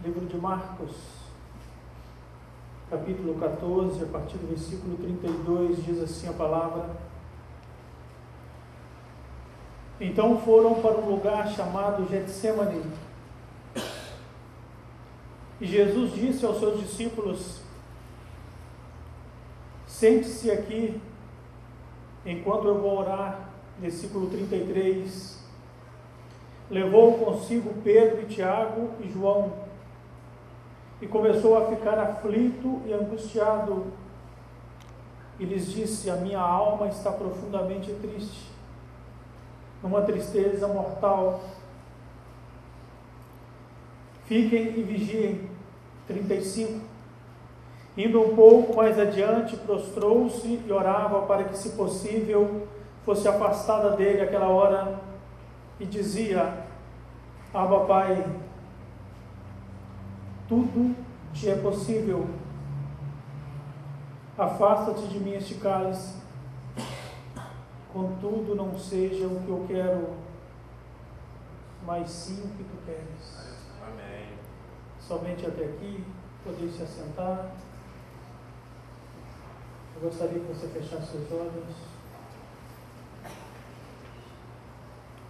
Livro de Marcos, capítulo 14, a partir do versículo 32, diz assim a palavra: Então foram para um lugar chamado Getsêmani, e Jesus disse aos seus discípulos: Sente-se aqui, enquanto eu vou orar. Versículo 33, levou consigo Pedro e Tiago e João, e começou a ficar aflito e angustiado, e lhes disse: a minha alma está profundamente triste, numa tristeza mortal. Fiquem e vigiem. 35. Indo um pouco mais adiante, prostrou-se e orava para que, se possível, fosse afastada dele aquela hora, e dizia: Abba, Pai, tudo te é possível, afasta-te de mim este cálice, contudo não seja o que eu quero, mas sim o que tu queres. Amém. Somente até aqui, poder se assentar. Eu gostaria que você fechasse seus olhos.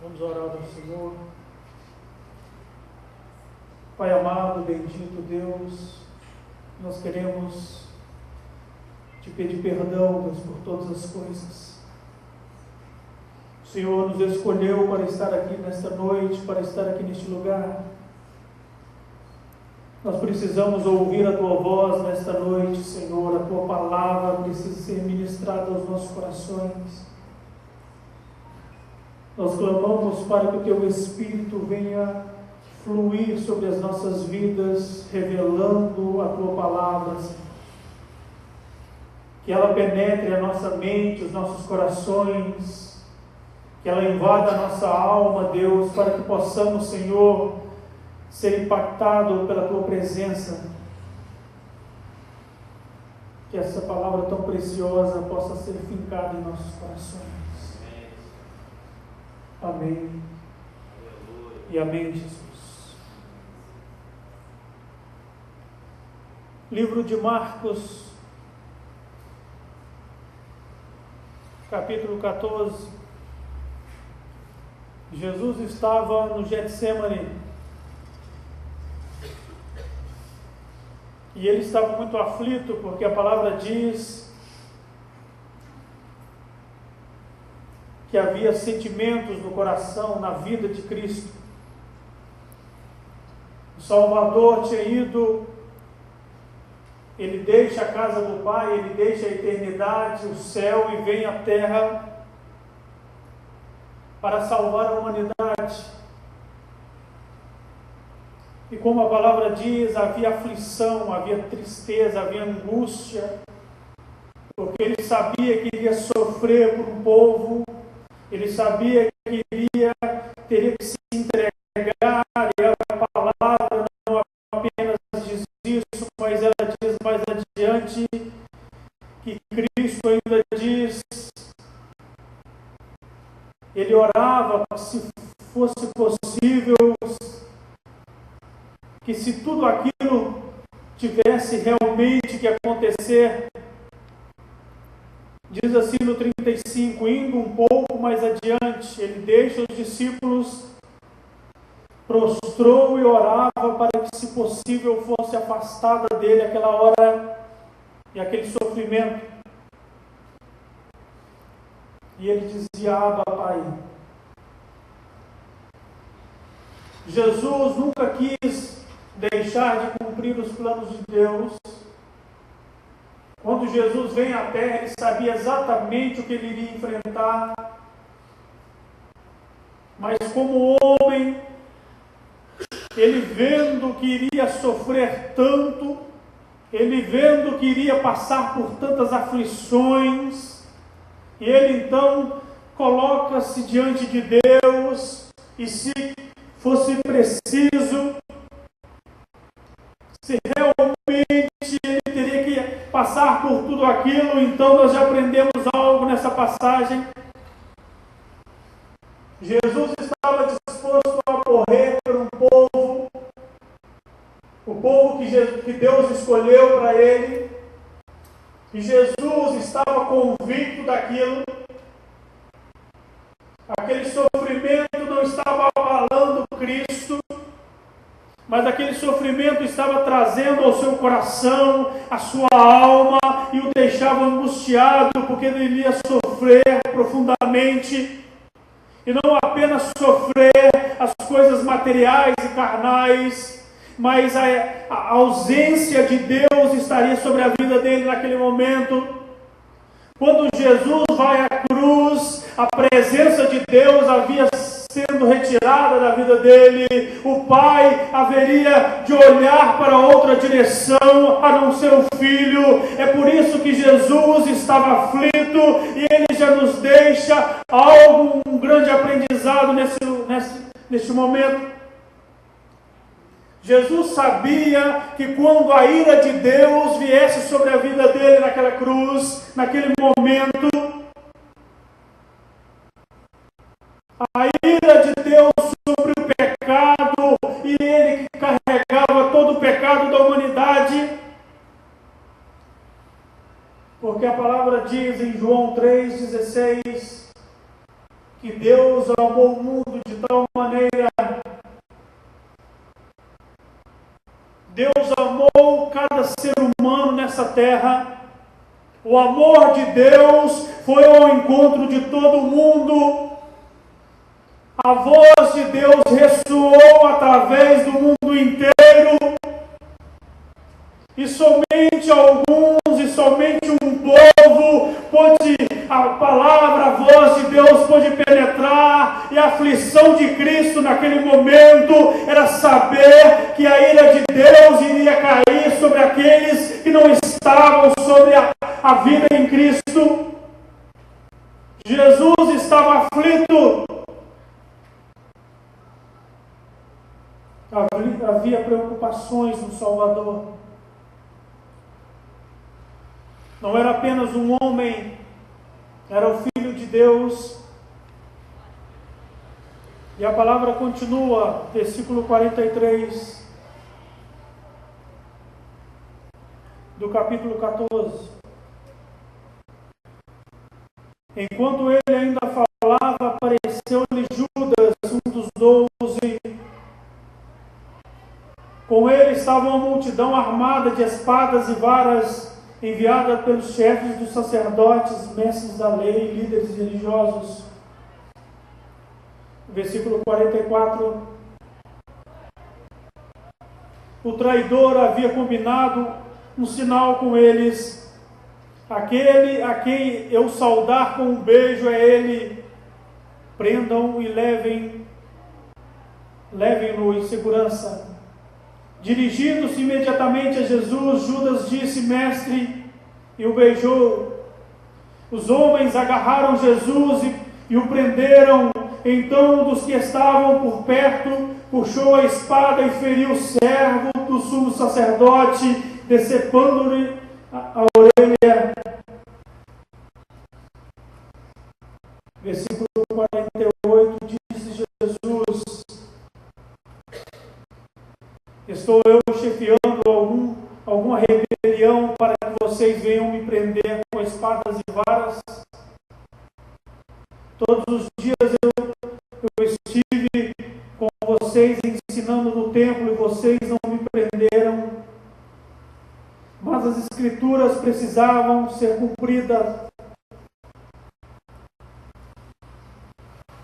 Vamos orar ao Senhor. Pai amado, bendito Deus, nós queremos te pedir perdão, Deus, por todas as coisas. O Senhor nos escolheu para estar aqui nesta noite, para estar aqui neste lugar. Nós precisamos ouvir a Tua voz nesta noite, Senhor. A Tua palavra precisa ser ministrada aos nossos corações. Nós clamamos para que o Teu Espírito venha fluir sobre as nossas vidas, revelando a Tua palavra, Senhor. Que ela penetre a nossa mente, os nossos corações, que ela invada a nossa alma, Deus, para que possamos, Senhor, ser impactados pela Tua presença. Que essa palavra tão preciosa possa ser fincada em nossos corações. Amém. Aleluia. E amém, Jesus. Livro de Marcos, capítulo 14. Jesus estava no Getsêmani e ele estava muito aflito, porque a palavra diz que havia sentimentos no coração, na vida de Cristo. O Salvador tinha ido, ele deixa a casa do Pai, ele deixa a eternidade, o céu, e vem à terra para salvar a humanidade. E como a palavra diz, havia aflição, havia tristeza, havia angústia, porque ele sabia que iria sofrer por um povo, ele sabia que teria que se entregar, e a palavra não apenas diz isso, mas ela diz mais adiante, que Cristo ainda diz, ele orava, se fosse possível, que se tudo aquilo tivesse realmente que acontecer. Diz assim no 35, indo um pouco mais adiante, ele deixa os discípulos, prostrou e orava para que, se possível, fosse afastada dele aquela hora e aquele sofrimento. E ele dizia: Abba, Pai. Jesus nunca quis deixar de cumprir os planos de Deus. Quando Jesus vem à terra, ele sabia exatamente o que ele iria enfrentar. Mas como homem, ele vendo que iria sofrer tanto, ele vendo que iria passar por tantas aflições, e ele então coloca-se diante de Deus, e se fosse preciso, se realmente ele teria que passar por tudo aquilo, então nós já aprendemos algo nessa passagem. Jesus estava disposto a morrer por um povo, ele, e Jesus estava convicto daquilo. Aquele sofrimento não estava abalando Cristo, mas aquele sofrimento estava trazendo ao seu coração, à sua alma, e o deixava angustiado, porque ele ia sofrer profundamente, e não apenas sofrer as coisas materiais e carnais, mas a ausência de Deus estaria sobre a vida dele naquele momento. Quando Jesus vai à cruz, a presença de Deus havia sendo retirada da vida dele. O Pai haveria de olhar para outra direção, a não ser o Filho. É por isso que Jesus estava aflito, e ele já nos deixa um grande aprendizado nesse momento. Jesus sabia que quando a ira de Deus viesse sobre a vida dele naquela cruz, naquele momento, a ira de Deus sobre o pecado, e ele que carregava todo o pecado da humanidade, porque a palavra diz em João 3,16 que Deus amou o mundo de tal maneira. Deus amou cada ser humano nessa terra. O amor de Deus foi ao encontro de todo mundo. A voz de Deus ressoou através do mundo inteiro. E somente alguns, e somente um povo pôde, a palavra, a voz de Deus pôde penetrar. E a aflição de Cristo naquele momento era saber que a ira de Deus iria cair sobre aqueles que não estavam sobre a vida em Cristo. Jesus estava aflito. Havia preocupações no Salvador. Não era apenas um homem, era o Filho de Deus. E a palavra continua, versículo 43, do capítulo 14. Enquanto ele ainda falava, apareceu-lhe Judas, um dos 12. Com ele estava uma multidão armada de espadas e varas, enviada pelos chefes dos sacerdotes, mestres da lei e líderes religiosos. Versículo 44. O traidor havia combinado um sinal com eles: aquele a quem eu saudar com um beijo é ele. Prendam-o e levem-no em segurança. Dirigindo-se imediatamente a Jesus, Judas disse: Mestre, e o beijou. Os homens agarraram Jesus e o prenderam. Então um dos que estavam por perto puxou a espada e feriu o servo do sumo sacerdote, decepando-lhe a orelha. Versículo 48, disse Jesus: estou eu chefiando alguma rebelião para que vocês venham me prender com espadas e varas? Todos os dias eu estive com vocês ensinando no templo e vocês não me prenderam. Mas as Escrituras precisavam ser cumpridas.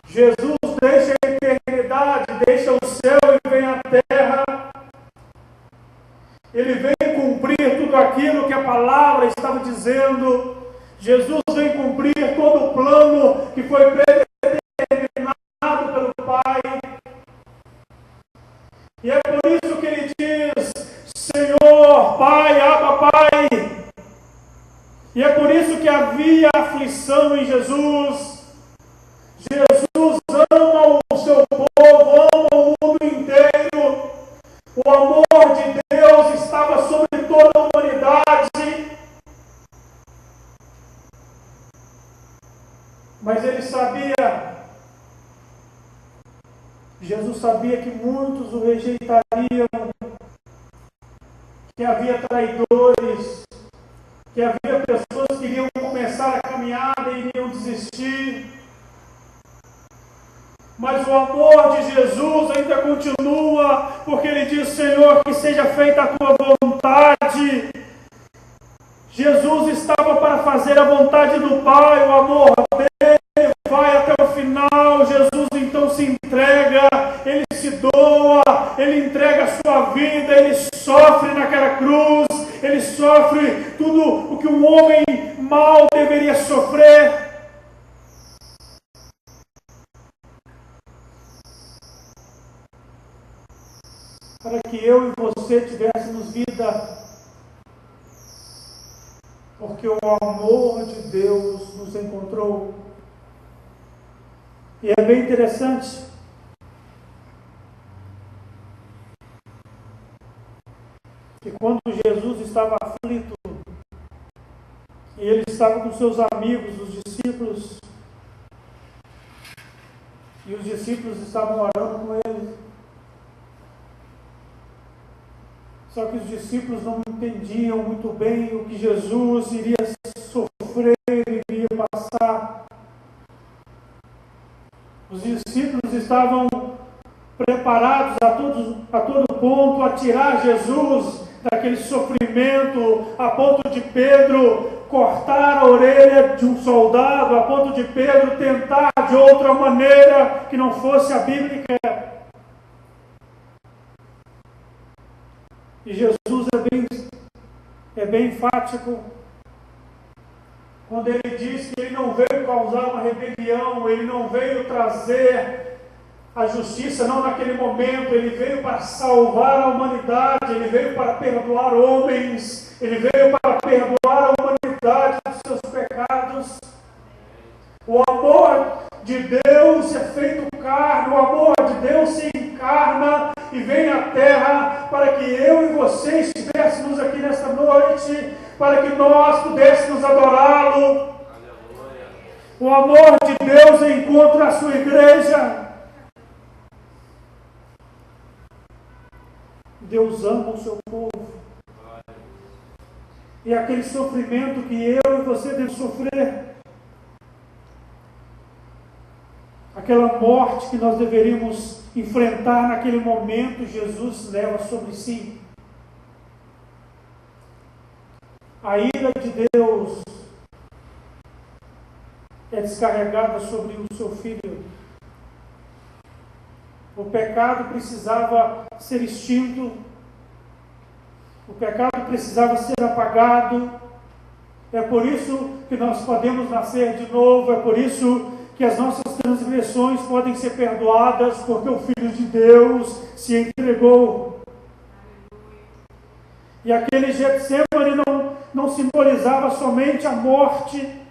Jesus deixa a eternidade, deixa o céu e vem à terra. Ele vem cumprir tudo aquilo que a palavra estava dizendo. Jesus vem cumprir todo o plano que foi predeterminado pelo Pai. E é por isso que ele diz: Senhor, Pai, Abba, Pai. E é por isso que havia aflição em Jesus. Jesus ama o seu povo, ama o mundo inteiro. O amor de Deus estava sobre toda a humanidade. Mas ele sabia, Jesus sabia que muitos o rejeitariam, que havia traidores, que havia pessoas que iriam começar a caminhada e iriam desistir. Mas o amor de Jesus ainda continua, porque Ele diz: Senhor, que seja feita a Tua vontade. Jesus estava para fazer a vontade do Pai, o amor dele vai até o final. Jesus então se entrega, Ele se doa, Ele entrega a sua vida, Ele sofre naquela cruz, Ele sofre tudo o que um homem mau deveria sofrer. Para que eu e você tivéssemos vida, porque o amor de Deus nos encontrou. E é bem interessante que quando Jesus estava aflito, e ele estava com seus amigos, os discípulos, e os discípulos estavam orando com ele. Só que os discípulos não entendiam muito bem o que Jesus iria sofrer, iria passar. Os discípulos estavam preparados a todo ponto a tirar Jesus daquele sofrimento, a ponto de Pedro cortar a orelha de um soldado, a ponto de Pedro tentar de outra maneira que não fosse a bíblica. E Jesus é bem enfático quando ele diz que ele não veio causar uma rebelião, ele não veio trazer a justiça, não naquele momento, ele veio para salvar a humanidade, ele veio para perdoar homens, ele veio para perdoar a humanidade dos seus pecados. O amor de Deus é feito carne, o amor de Deus se encarna e vem à terra para que eu e você estivéssemos aqui nesta noite, para que nós pudéssemos adorá-lo. O amor de Deus encontra a sua igreja. Deus ama o seu povo. E aquele sofrimento que eu e você devemos sofrer, aquela morte que nós deveríamos enfrentar naquele momento, Jesus leva sobre si. A ira de Deus é descarregada sobre o seu filho. O pecado precisava ser extinto, o pecado precisava ser apagado. É por isso que nós podemos nascer de novo, é por isso que as nossas transgressões podem ser perdoadas, porque o Filho de Deus se entregou. E aquele Getsemane não simbolizava somente a morte.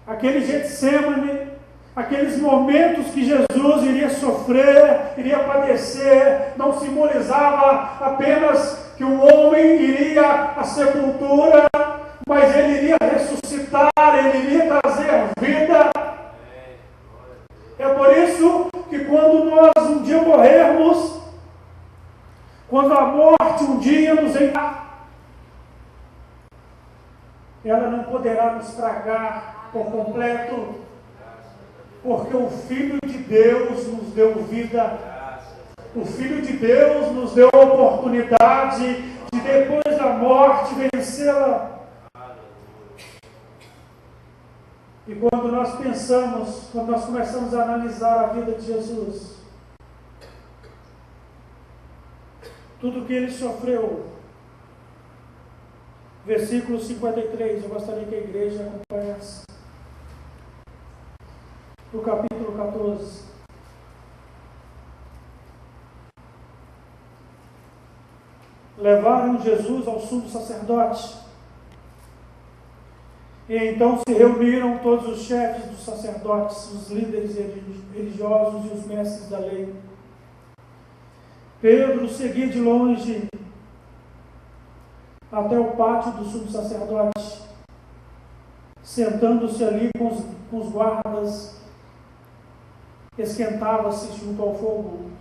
Aquele Getsemane, aqueles momentos que Jesus iria sofrer, iria padecer, não simbolizava apenas que um homem iria à sepultura, mas ele iria ressuscitar, ele iria trazer vida. É por isso que quando nós um dia morrermos, quando a morte um dia nos encontrar, ela não poderá nos tragar por completo, porque o Filho de Deus nos deu vida. O Filho de Deus nos deu a oportunidade de, depois da morte, vencê-la. E quando nós pensamos, quando nós começamos a analisar a vida de Jesus, tudo que ele sofreu, versículo 53, eu gostaria que a igreja acompanhasse, no capítulo 14. Levaram Jesus ao sumo sacerdote. E então se reuniram todos os chefes dos sacerdotes, os líderes religiosos e os mestres da lei. Pedro seguia de longe até o pátio do sumo sacerdote, sentando-se ali com os guardas, esquentava-se junto ao fogo.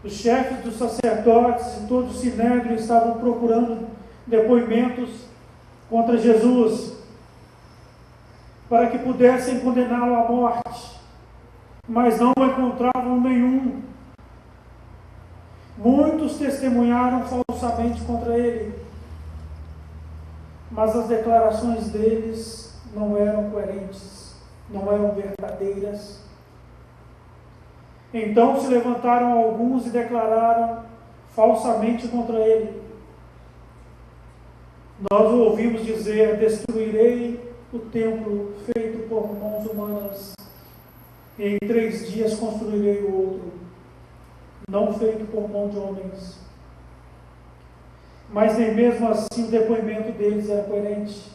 Os chefes dos sacerdotes e todo o sinédrio estavam procurando depoimentos contra Jesus, para que pudessem condená-lo à morte, mas não encontravam nenhum. Muitos testemunharam falsamente contra ele, mas as declarações deles não eram coerentes, não eram verdadeiras. Então se levantaram alguns e declararam falsamente contra ele. Nós o ouvimos dizer: destruirei o templo feito por mãos humanas, e em 3 dias construirei o outro, não feito por mão de homens. Mas nem mesmo assim o depoimento deles era coerente.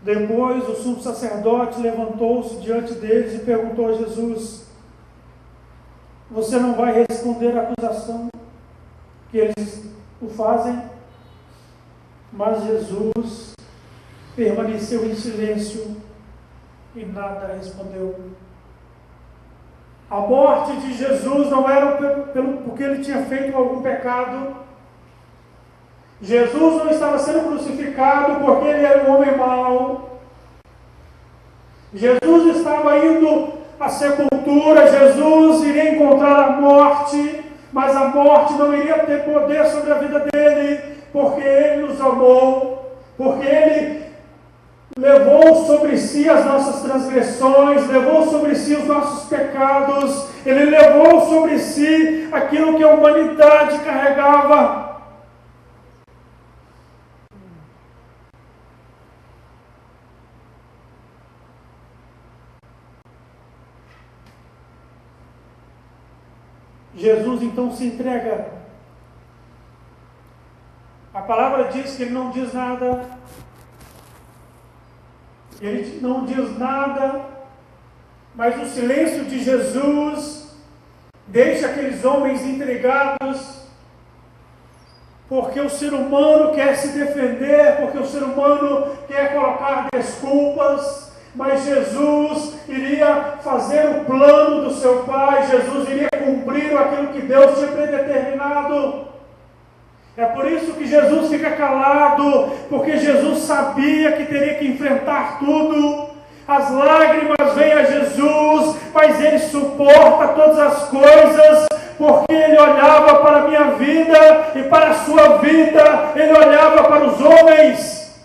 Depois o sumo sacerdote levantou-se diante deles e perguntou a Jesus: você não vai responder à acusação que eles o fazem? Mas Jesus permaneceu em silêncio e nada respondeu. A morte de Jesus não era porque ele tinha feito algum pecado. Jesus não estava sendo crucificado porque ele era um homem mau. Jesus estava indo à sepultura, Jesus iria encontrar a morte, mas a morte não iria ter poder sobre a vida dele, porque ele nos amou, porque ele levou sobre si as nossas transgressões, levou sobre si os nossos pecados, ele levou sobre si aquilo que a humanidade carregava. Jesus então se entrega. A palavra diz que ele não diz nada. Ele não diz nada, mas o silêncio de Jesus deixa aqueles homens intrigados, porque o ser humano quer se defender, porque o ser humano quer colocar desculpas, mas Jesus iria fazer o plano do seu Pai, Jesus iria cumprir aquilo que Deus tinha predeterminado. É por isso que Jesus fica calado, porque Jesus sabia que teria que enfrentar tudo. As lágrimas vêm a Jesus, mas ele suporta todas as coisas, porque ele olhava para a minha vida e para a sua vida, ele olhava para os homens.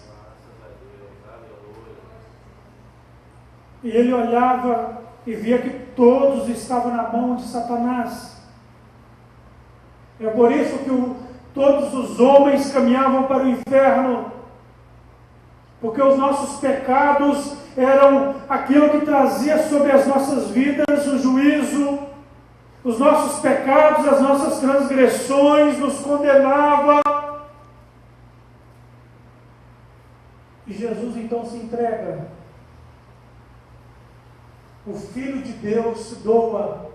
E ele olhava e via que todos estavam na mão de Satanás. É por isso que todos os homens caminhavam para o inferno, porque os nossos pecados eram aquilo que trazia sobre as nossas vidas o juízo. Os nossos pecados, as nossas transgressões nos condenavam. E Jesus então se entrega. O Filho de Deus se doa.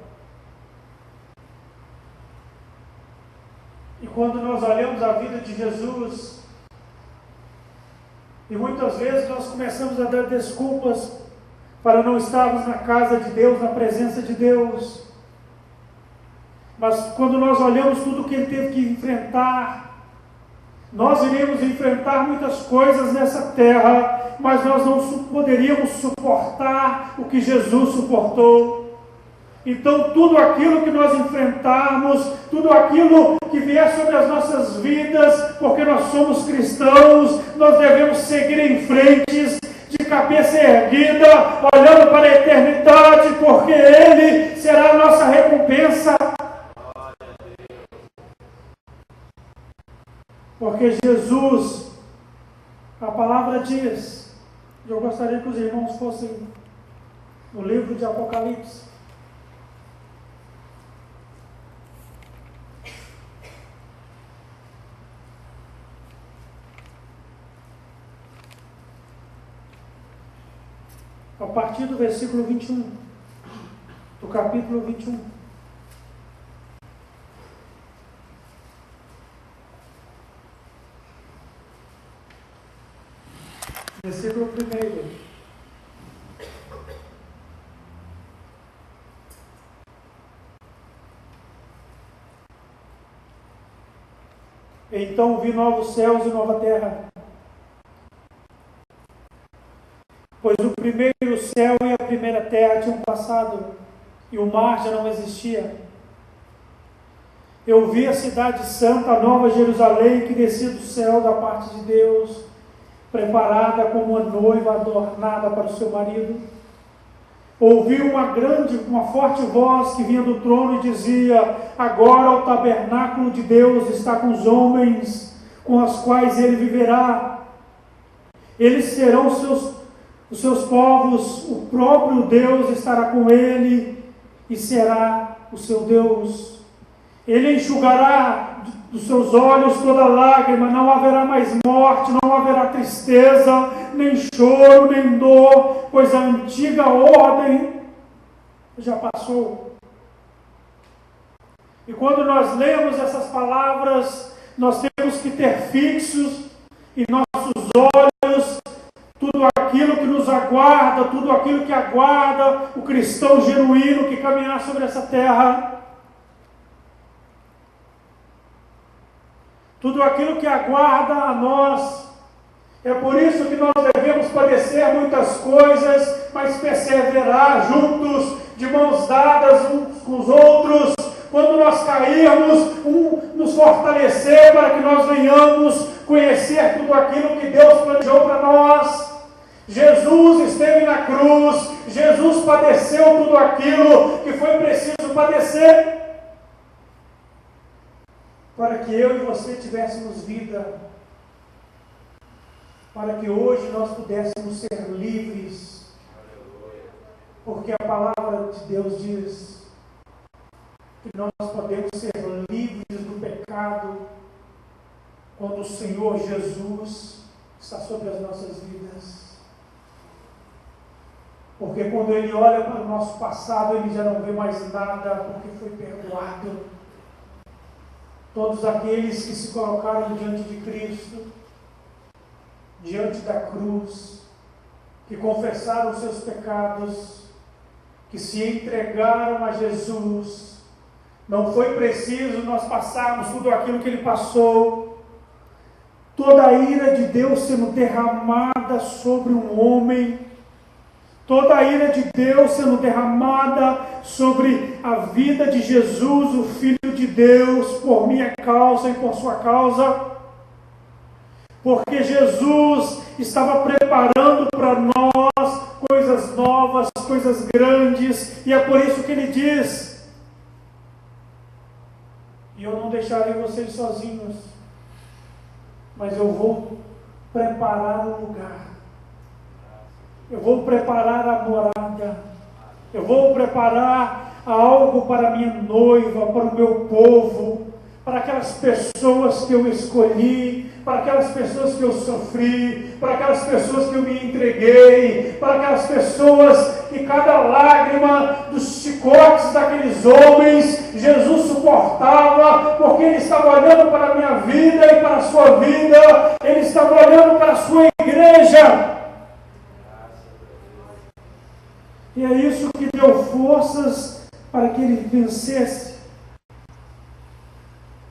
E quando nós olhamos a vida de Jesus, e muitas vezes nós começamos a dar desculpas para não estarmos na casa de Deus, na presença de Deus. Mas quando nós olhamos tudo que ele teve que enfrentar, nós iremos enfrentar muitas coisas nessa terra, mas nós não poderíamos suportar o que Jesus suportou. Então tudo aquilo que nós enfrentarmos, tudo aquilo que vier sobre as nossas vidas, porque nós somos cristãos, nós devemos seguir em frente, de cabeça erguida, olhando para a eternidade, porque Ele será a nossa recompensa. Porque Jesus, a palavra diz, eu gostaria que os irmãos fossem no livro de Apocalipse. A partir do versículo 21, do capítulo 21. Versículo 1. Então vi novos céus e nova terra. Pois o primeiro céu e a primeira terra tinham passado, e o mar já não existia. Eu vi a cidade santa, a nova Jerusalém, que descia do céu da parte de Deus, preparada como uma noiva adornada para o seu marido. Ouvi uma forte voz que vinha do trono e dizia: agora o tabernáculo de Deus está com os homens, com os quais ele viverá. Eles serão os seus povos, o próprio Deus estará com ele e será o seu Deus. Ele enxugará dos seus olhos toda lágrima, não haverá mais morte, não haverá tristeza, nem choro, nem dor, pois a antiga ordem já passou. E quando nós lemos essas palavras, nós temos que ter fixos em nossos olhos tudo aquilo que nos aguarda, tudo aquilo que aguarda o cristão genuíno que caminhar sobre essa terra. Tudo aquilo que aguarda a nós. É por isso que nós devemos padecer muitas coisas, mas perseverar juntos, de mãos dadas uns com os outros. Quando nós cairmos, nos fortalecer para que nós venhamos conhecer tudo aquilo que Deus planejou para nós. Jesus esteve na cruz, Jesus padeceu tudo aquilo que foi preciso padecer, para que eu e você tivéssemos vida, para que hoje nós pudéssemos ser livres, porque a palavra de Deus diz que nós podemos ser livres do pecado quando o Senhor Jesus está sobre as nossas vidas. Porque quando Ele olha para o nosso passado, Ele já não vê mais nada, porque foi perdoado. Todos aqueles que se colocaram diante de Cristo, diante da cruz, que confessaram os seus pecados, que se entregaram a Jesus, não foi preciso nós passarmos tudo aquilo que Ele passou, toda a ira de Deus sendo derramada sobre um homem, toda a ira de Deus sendo derramada sobre a vida de Jesus, o Filho de Deus, por minha causa e por sua causa, porque Jesus estava preparando para nós coisas novas, coisas grandes, e é por isso que Ele diz: e eu não deixarei vocês sozinhos, mas eu vou preparar um lugar. Eu vou preparar a morada, eu vou preparar algo para a minha noiva, para o meu povo, para aquelas pessoas que eu escolhi, para aquelas pessoas que eu sofri, para aquelas pessoas que eu me entreguei, para aquelas pessoas que cada lágrima dos chicotes daqueles homens, Jesus suportava, porque Ele estava olhando para a minha vida e para a sua vida, Ele estava olhando para a sua igreja. E é isso que deu forças para que Ele vencesse.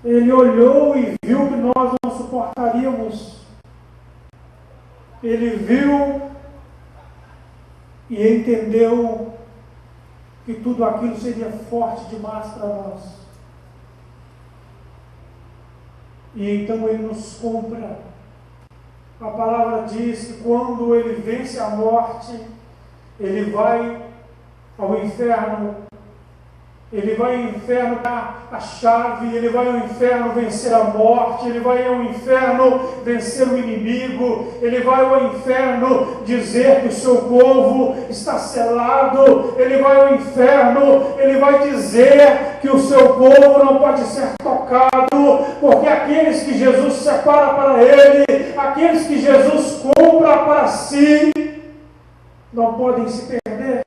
Ele olhou e viu que nós não suportaríamos. Ele viu e entendeu que tudo aquilo seria forte demais para nós. E então Ele nos compra. A palavra diz que quando Ele vence a morte, Ele vai ao inferno, Ele vai ao inferno dar a chave, Ele vai ao inferno vencer a morte, Ele vai ao inferno vencer o inimigo, Ele vai ao inferno dizer que o seu povo está selado, Ele vai ao inferno, Ele vai dizer que o seu povo não pode ser tocado, porque aqueles que Jesus separa para Ele, aqueles que Jesus compra para si, não podem se perder.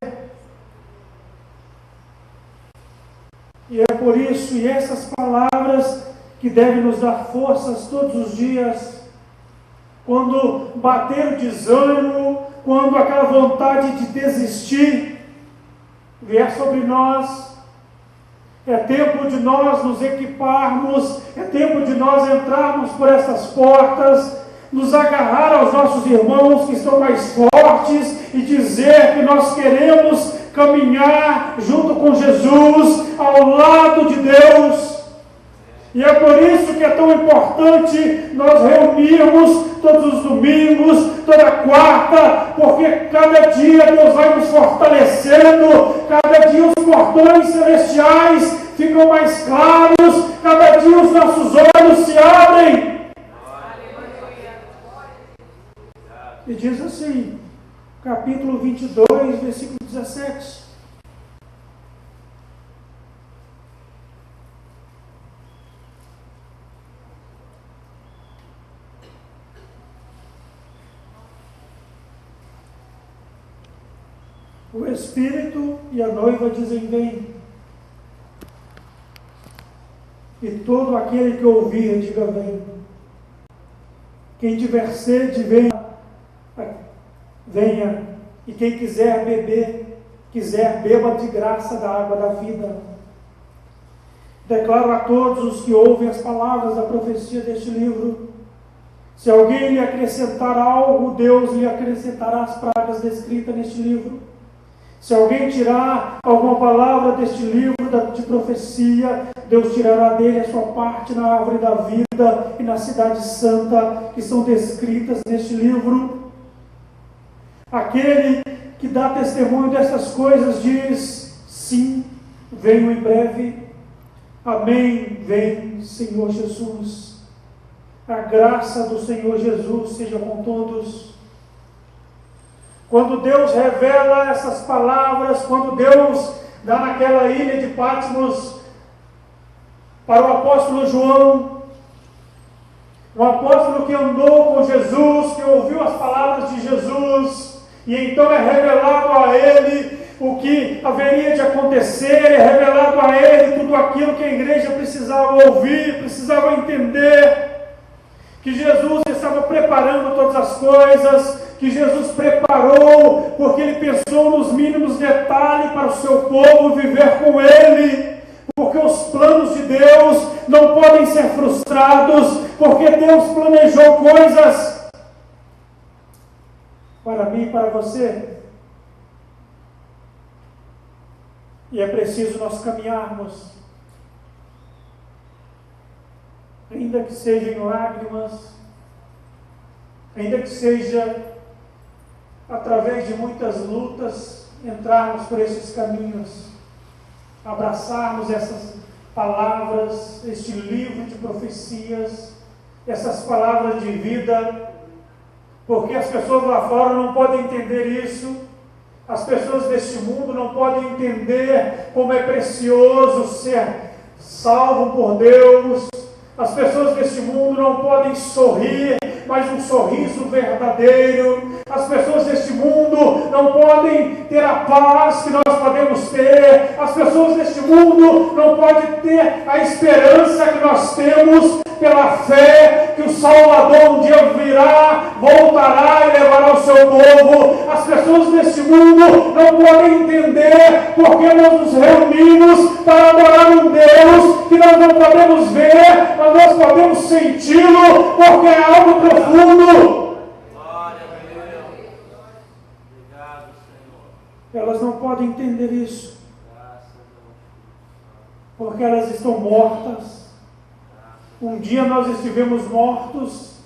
E é por isso, e essas palavras que devem nos dar forças todos os dias, quando bater o desânimo, quando aquela vontade de desistir vier sobre nós, É tempo de nós nos equiparmos, é tempo de nós entrarmos por essas portas, nos agarrar aos nossos irmãos que estão mais fortes e dizer que nós queremos caminhar junto com Jesus, ao lado de Deus. E é por isso que é tão importante nós reunirmos todos os domingos, toda quarta, porque cada dia Deus vai nos fortalecendo, cada dia os portões celestiais ficam mais claros, cada dia os nossos olhos se abrem. E diz assim, capítulo 22, versículo 17. O Espírito e a noiva dizem: vem. E todo aquele que ouvir, diga: vem. Quem tiver sede, venha. E quem quiser beber, beba de graça da água da vida. Declaro a todos os que ouvem as palavras da profecia deste livro: se alguém lhe acrescentar algo, Deus lhe acrescentará as pragas descritas neste livro. Se alguém tirar alguma palavra deste livro de profecia, Deus tirará dele a sua parte na árvore da vida e na cidade santa, que são descritas neste livro. Aquele que dá testemunho dessas coisas diz: sim, venho em breve. Amém, vem, Senhor Jesus. A graça do Senhor Jesus seja com todos. Quando Deus revela essas palavras, quando Deus dá naquela ilha de Patmos para o apóstolo João, um apóstolo que andou com Jesus, que ouviu as palavras de Jesus, e então é revelado a ele o que haveria de acontecer, é revelado a ele tudo aquilo que a igreja precisava ouvir, precisava entender, que Jesus estava preparando todas as coisas, que Jesus preparou, porque Ele pensou nos mínimos detalhes para o seu povo viver com Ele, porque os planos de Deus não podem ser frustrados, porque Deus planejou coisas para mim e para você, e é preciso nós caminharmos, ainda que seja em lágrimas, ainda que seja através de muitas lutas, entrarmos por esses caminhos, abraçarmos essas palavras, este livro de profecias, essas palavras de vida, porque as pessoas lá fora não podem entender isso, as pessoas deste mundo não podem entender como é precioso ser salvo por Deus, as pessoas deste mundo não podem sorrir, mas um sorriso verdadeiro. As pessoas deste mundo não podem ter a paz que nós podemos ter. As pessoas deste mundo não podem ter a esperança que nós temos pela fé que o Salvador um dia virá, voltará e levará o seu povo. As pessoas deste mundo não podem entender porque nós nos reunimos para adorar um Deus que nós não podemos ver, mas nós podemos senti-lo, porque é algo profundo. Glória a Deus. Obrigado, Senhor. Elas não podem entender isso, porque elas estão mortas. Um dia nós estivemos mortos,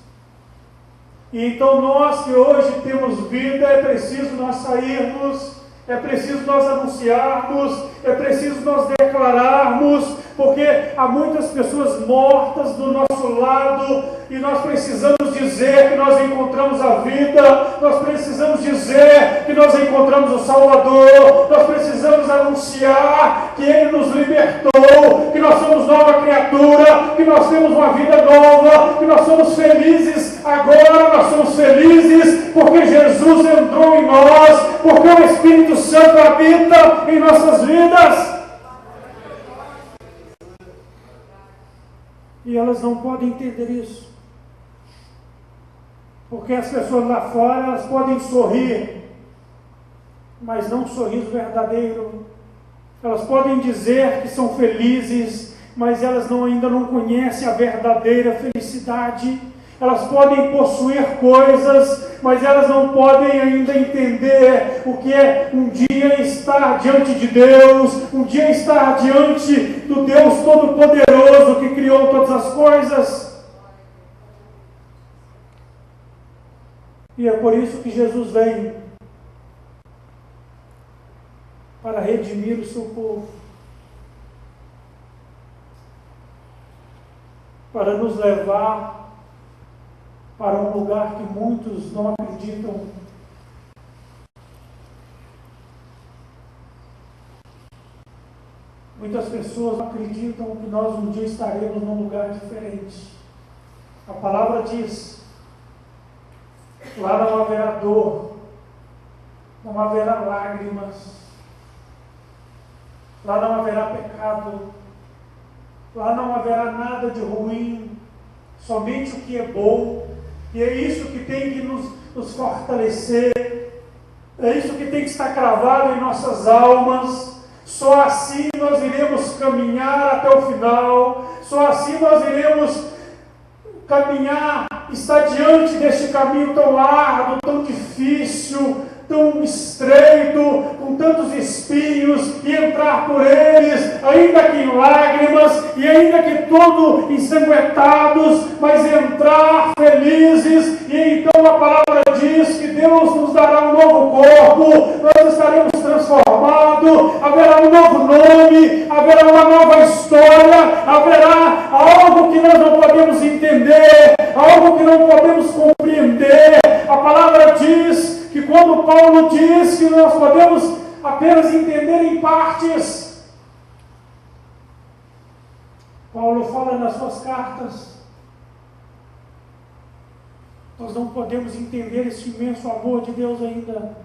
e então nós que hoje temos vida, é preciso nós sairmos, é preciso nós anunciarmos, é preciso nós declararmos, porque há muitas pessoas mortas do nosso lado, e nós precisamos dizer que nós encontramos a vida, nós precisamos dizer que nós encontramos o Salvador, nós precisamos anunciar que Ele nos libertou, que nós somos nova criatura, que nós temos uma vida nova, que nós somos felizes agora, nós somos felizes porque Jesus entrou em nós, porque o Espírito Santo habita em nossas vidas. E elas não podem entender isso, porque as pessoas lá fora, elas podem sorrir, mas não um sorriso verdadeiro, Elas podem dizer que são felizes, mas elas ainda não conhecem a verdadeira felicidade. Elas podem possuir coisas, mas elas não podem ainda entender o que é um dia estar diante de Deus, um dia estar diante do Deus Todo-Poderoso que criou todas as coisas. E é por isso que Jesus vem para redimir o seu povo, para nos levar para um lugar que muitos não acreditam. Muitas pessoas acreditam que nós um dia estaremos num lugar diferente. A palavra diz: lá não haverá dor, não haverá lágrimas, lá não haverá pecado, lá não haverá nada de ruim, somente o que é bom. E é isso que tem que nos fortalecer, é isso que tem que estar cravado em nossas almas. Só assim nós iremos caminhar até o final, só assim nós iremos caminhar, estar diante deste caminho tão árduo, tão difícil, tão estreito, com tantos espinhos, e entrar por eles, ainda que em lágrimas, e ainda que todo ensanguentados, mas entrar felizes. E então a palavra diz que Deus nos dará um novo corpo, nós estaremos transformados, haverá um novo nome, haverá uma nova história, haverá algo que nós não podemos entender, algo que não podemos compreender. A palavra diz que quando Paulo diz que nós podemos apenas entender em partes, Paulo fala nas suas cartas, nós não podemos entender esse imenso amor de Deus ainda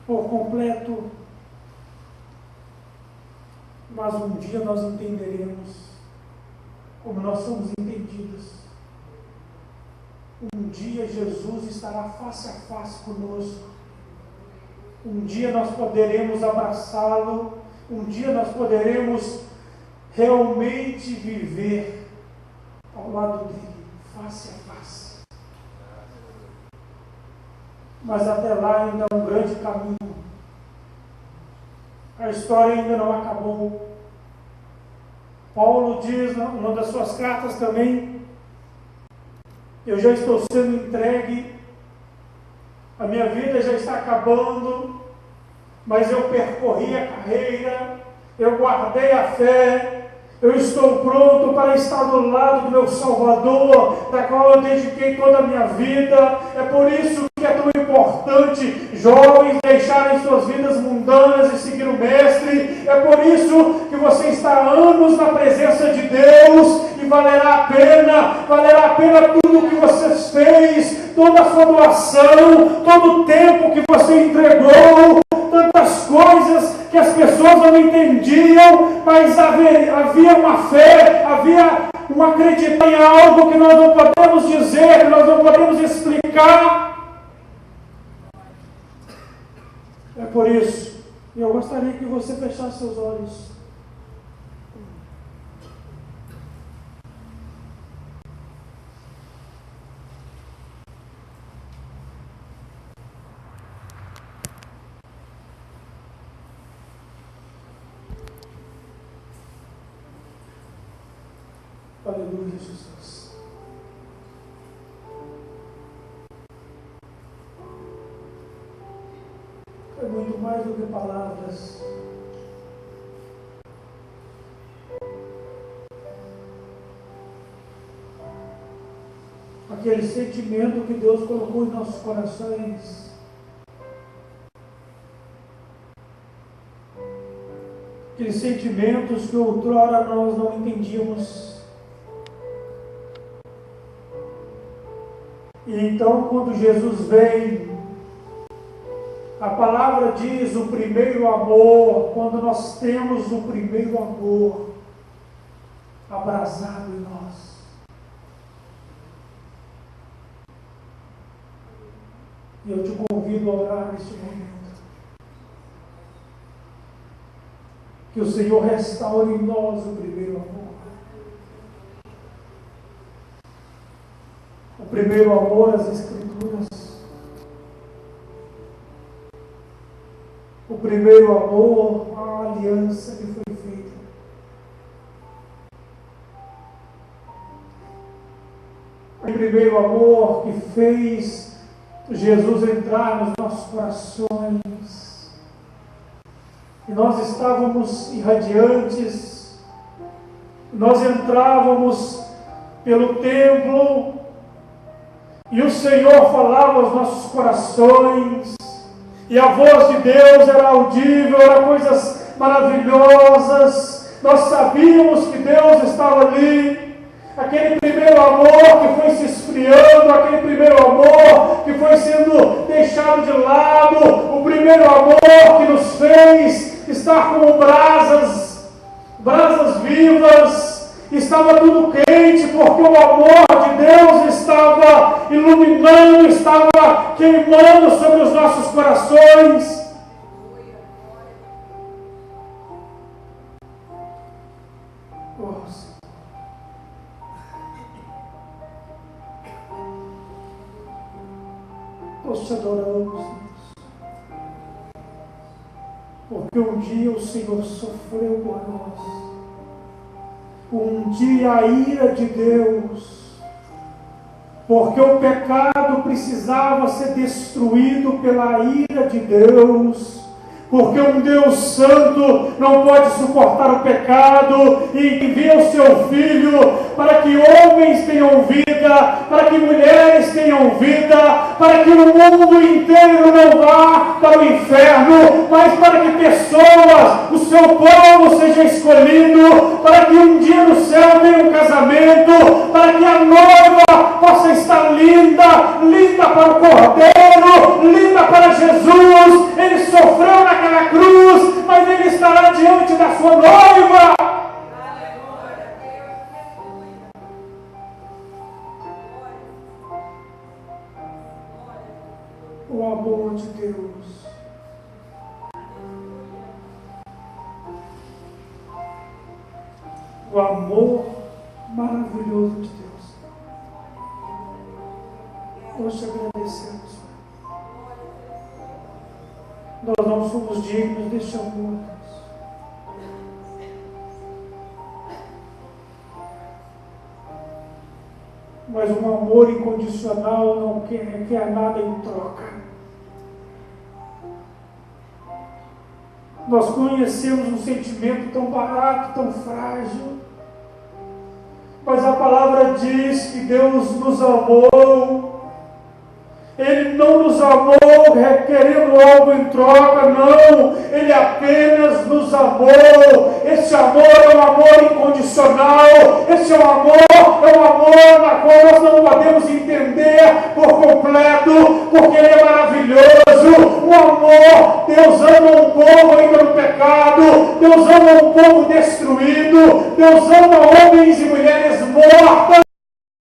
por completo, mas um dia nós entenderemos como nós somos entendidos. Um dia Jesus estará face a face conosco. Um dia nós poderemos abraçá-lo. Um dia nós poderemos realmente viver ao lado dele, face a face. Mas até lá ainda é um grande caminho. A história ainda não acabou. Paulo diz numa das suas cartas também: eu já estou sendo entregue, a minha vida já está acabando, mas eu percorri a carreira, eu guardei a fé, eu estou pronto para estar do lado do meu Salvador, da qual eu dediquei toda a minha vida. É por isso que é tão importante jovens deixarem suas vidas mundanas e seguir o Mestre. É por isso que você está há anos na presença de Deus, e valerá a pena tudo que você fez, toda a sua doação, todo o tempo que você entregou, tantas coisas que as pessoas não entendiam, mas havia uma fé, havia um acreditar em algo que nós não podemos dizer, que nós não podemos explicar. É por isso, eu gostaria que você fechasse seus olhos. Aleluia, Jesus. É muito mais do que palavras. Aquele sentimento que Deus colocou em nossos corações. Aqueles sentimentos que outrora nós não entendíamos. E então, quando Jesus vem, a palavra diz o primeiro amor. Quando nós temos o primeiro amor abrasado em nós, e eu te convido a orar neste momento, Que o Senhor restaure em nós o primeiro amor. O primeiro amor às Escrituras. O primeiro amor à aliança que foi feita. O primeiro amor que fez Jesus entrar nos nossos corações. E nós estávamos irradiantes. Nós entrávamos pelo templo e o Senhor falava aos nossos corações. E a voz de Deus era audível, eram coisas maravilhosas. Nós sabíamos que Deus estava ali. Aquele primeiro amor que foi se esfriando, aquele primeiro amor que foi sendo deixado de lado, o primeiro amor que nos fez estar como brasas vivas. Estava tudo quente, porque o amor de Deus estava iluminando, estava queimando sobre os nossos corações. Nós te adoramos, Deus, porque um dia o Senhor sofreu por nós. Um dia a ira de Deus, porque o pecado precisava ser destruído pela ira de Deus, porque um Deus santo não pode suportar o pecado e envia o seu Filho para que homens tenham vida, para que mulheres tenham vida, para que o mundo inteiro não vá para o inferno, mas para que pessoas, o seu povo seja escolhido, para que um dia no céu tenha um casamento, para que a noiva possa estar linda, linda para o Cordeiro, linda para Jesus. Ele sofreu naquela cruz, mas ele estará diante da sua noiva. O amor de Deus. O amor maravilhoso de Deus. Nós te agradecemos. Nós não somos dignos deste amor, Deus. Mas um amor incondicional não quer nada em troca. Nós conhecemos um sentimento tão barato, tão frágil, mas a palavra diz que Deus nos amou. Ele não nos amou requerendo algo em troca, não. Ele apenas nos amou. Esse amor é um amor incondicional. Esse é um amor na qual nós não podemos entender por completo, porque ele é maravilhoso. O amor, Deus ama um povo ainda no pecado. Deus ama um povo destruído. Deus ama homens e mulheres mortas.